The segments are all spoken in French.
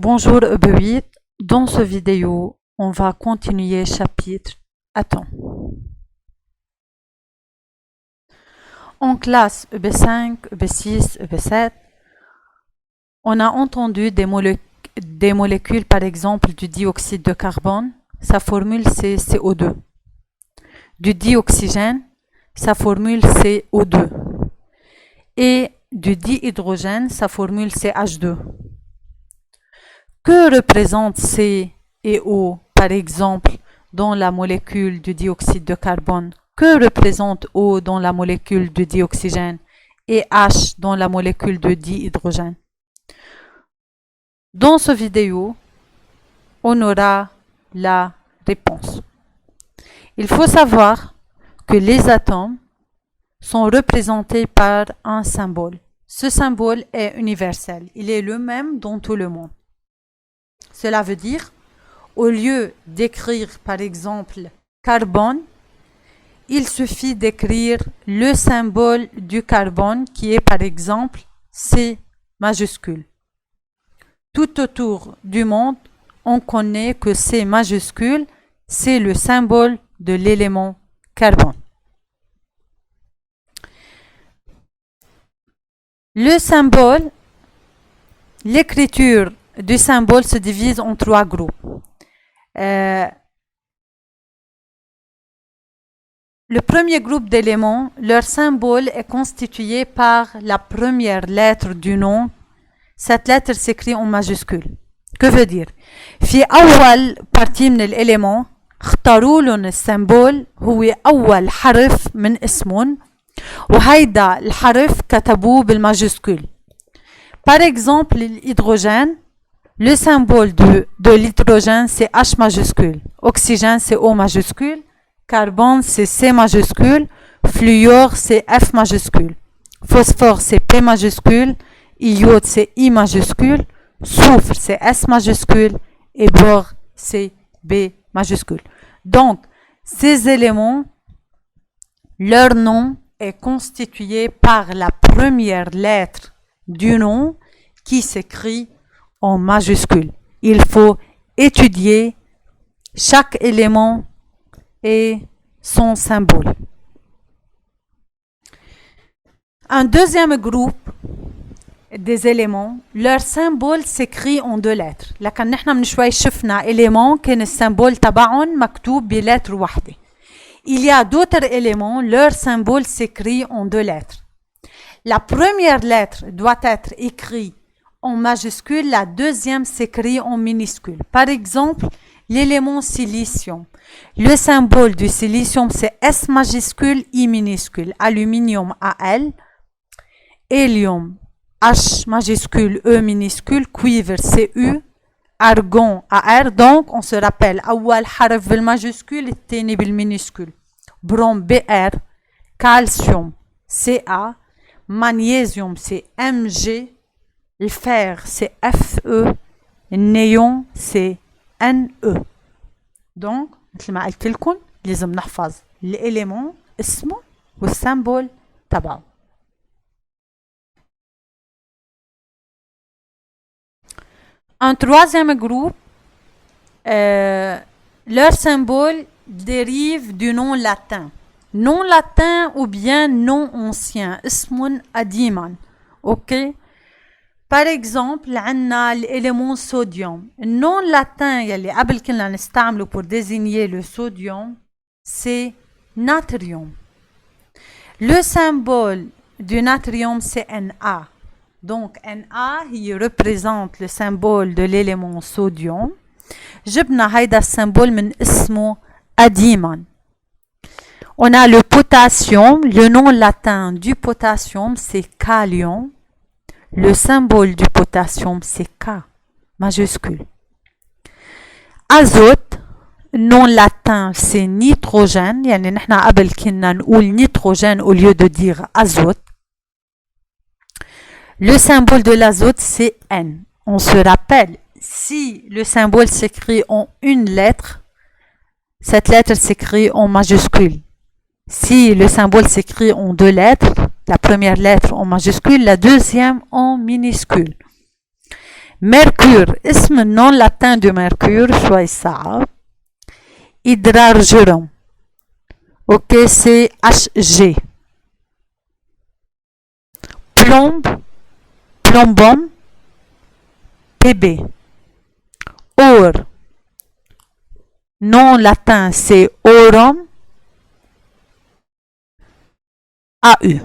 Bonjour EB8, dans cette vidéo, on va continuer chapitre Attends. En classe EB5, EB6, EB7, on a entendu des molécules, par exemple du dioxyde de carbone, sa formule c'est CO2. Du dioxygène, sa formule c'est O2. Et du dihydrogène, sa formule c'est H2. Que représentent C et O, par exemple, dans la molécule du dioxyde de carbone? Que représente O dans la molécule de dioxygène et H dans la molécule de dihydrogène? Dans cette vidéo, on aura la réponse. Il faut savoir que les atomes sont représentés par un symbole. Ce symbole est universel. Il est le même dans tout le monde. Cela veut dire, au lieu d'écrire par exemple carbone, il suffit d'écrire le symbole du carbone qui est par exemple C majuscule. Tout autour du monde, on connaît que C majuscule, c'est le symbole de l'élément carbone. Le symbole, l'écriture du symbole se divise en trois groupes. Le premier groupe d'éléments, leur symbole est constitué par la première lettre du nom. Cette lettre s'écrit en majuscule. Que veut dire? في أول partie من الإليمون اختاروا لهم السيمبول هو أول حرف من اسمهم وهيدا الحرف كتبوه بالماجسكول. Par exemple, l'hydrogène, le symbole de l'hydrogène c'est H majuscule, oxygène c'est O majuscule, carbone c'est C majuscule, fluor c'est F majuscule, phosphore c'est P majuscule, iode c'est I majuscule, soufre c'est S majuscule et bore c'est B majuscule. Donc, ces éléments, leur nom est constitué par la première lettre du nom qui s'écrit en majuscule. Il faut étudier chaque élément et son symbole. Un deuxième groupe des éléments, leur symbole s'écrit en deux lettres. لكن نحن من شوي شفنا éléments كان السيمبول تبعهم مكتوب بلتر واحدة. Il y a d'autres éléments, leur symbole s'écrit en deux lettres. La première lettre doit être écrite en majuscule, la deuxième s'écrit en minuscule. Par exemple, l'élément silicium. Le symbole du silicium c'est S majuscule, I minuscule. Aluminium AL. Hélium H majuscule, E minuscule. Cuivre CU. Argon AR. Donc, on se rappelle. أول حرف بالماجسكول الثاني بالمينيسكول. Brom BR. Calcium CA. Magnésium c'est MG. Le fer c'est FE. Le néon c'est NE. Donc, مثل ما قلت لكم لازم نحفظ الإليمون اسمه والسيمبول تبعه. Un troisième groupe, leur symbole dérive du nom latin. Nom latin ou bien nom ancien. اسم قديما. Ok? Par exemple, عندنا l'élément sodium. Le nom latin يلي قبل كنا نستعمله pour désigner le sodium, c'est natrium. Le symbole du natrium, c'est Na. Donc, Na, il représente le symbole de l'élément sodium. جبنا هيدا السيمبول من اسمه قديما. On a le potassium. Le nom latin du potassium, c'est kalium. Le symbole du potassium, c'est K, majuscule. Azote, nom latin, c'est nitrogène. يعني نحن قبل كنا نقول nitrogène au lieu de dire azote. Le symbole de l'azote, c'est N. On se rappelle, si le symbole s'écrit en une lettre, cette lettre s'écrit en majuscule. Si le symbole s'écrit en deux lettres, la première lettre en majuscule, la deuxième en minuscule. mercure اسم non latin de mercure شوي صعب hydrargyrum ok c'est Hg plombe plombum Pb or non latin c'est aurum AU.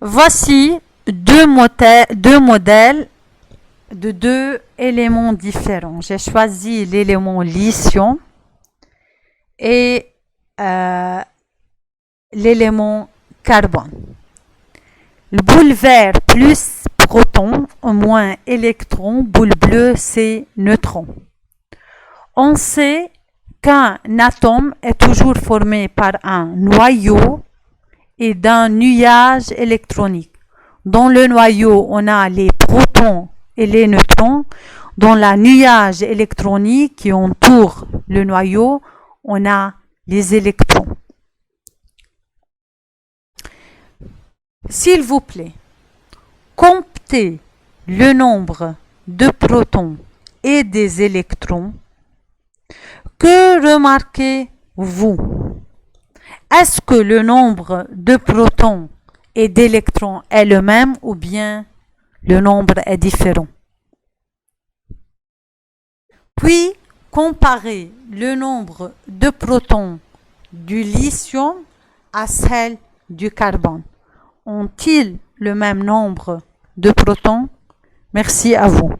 Voici deux modèles de deux éléments différents. J'ai choisi l'élément lithium et l'élément carbone. Le boule vert plus proton, moins électron, boule bleue c'est neutron. On sait qu'un atome est toujours formé par un noyau et d'un nuage électronique. Dans le noyau, on a les protons et les neutrons. Dans le nuage électronique qui entoure le noyau, on a les électrons. S'il vous plaît, comptez le nombre de protons et des électrons. Que remarquez-vous? Est-ce que le nombre de protons et d'électrons est le même ou bien le nombre est différent? Puis, comparez le nombre de protons du lithium à celle du carbone. Ont-ils le même nombre de protons? Merci à vous.